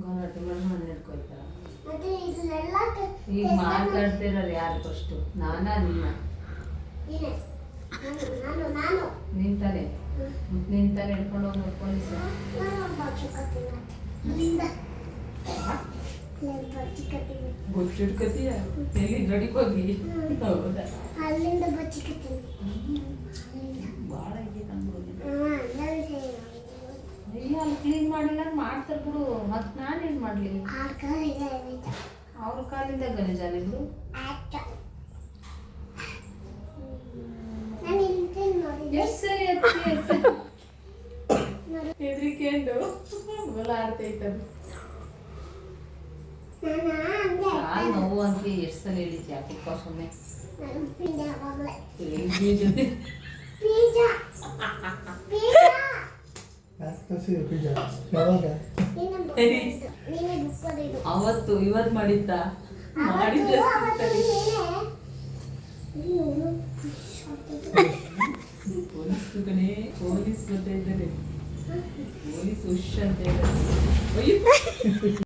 ಗಲಾಟೆ ಮಾಡಿ ಮನೆ ಹಿಡ್ಕೊಯ್ತಾರ. ಮತ್ತೆ ಇದನ್ನೆಲ್ಲ ಈಗ ಮಾತಾಡ್ತಿರಲ್ಲ ಯಾರು ಫಸ್ಟು, ನಾನಾ ನಿನ್ನ? ನೀನೆ. ನಾನು ನಿಂತಾನೆ ಮತ್ತೆ ನಿಂತಾನೆ ಹಿಡ್ಕೊಂಡು ಹೋಗ್ಬೇಕು ಪೊಲೀಸ್. ನಾನು ಬಚ್ಚಿಕತ್ತೀನಿ ನಿಂದ ಬಚ್ಚಿಕತ್ತೀನಿ ಗೊತ್ತಿಡ್ಕತೀಯ ಎಲ್ಲಿ ಗಡಿಗೆ ಹೋಗಿ? ಹೌದಾ? ಅಲ್ಲಿಂದ ಬಚ್ಚಿಕತ್ತೀನಿ ಭಾಳ ಇದೆ ನಮ್ಗೆ. ಅಯ್ಯೋ ಅಲ್ಲಿ ಕ್ಲೀನ್ ಮಾಡಿಲ್ಲ ಮಾಡ್ತಾರೆ ಬಿಡು, ಮತ್ತೆ ನಾನೇನು ಮಾಡಲಿ? ಅವ್ರ ಕಾಲಿಂದ ಗಣೇಶ ನಿಮ್ದು ಎಷ್ಟು ಸರಿ ಹೆದ್ರಿಕೆಂಡು ಹೊಲ ಆಡ್ತೈತದು. ಕಾಲು ನೋವು ಅಂತ ಎಷ್ಟು ಸಲ ಹೇಳಿದ್ಯಾ ಕುಕ್ಕ ಸುಮ್ಮನೆ ಜೊತೆ ಅವತ್ತು ಇವತ್ತು ಮಾಡಿದ್ದ ಮಾಡಿದ್ದ ಪೊಲೀಸ್ ಕಣೆ, ಪೊಲೀಸ್ ಬರ್ತಾ ಇದ್ದಾರೆ, ಪೊಲೀಸ್ ಹುಷ್ ಅಂತ ಇದ್ದಾರೆ.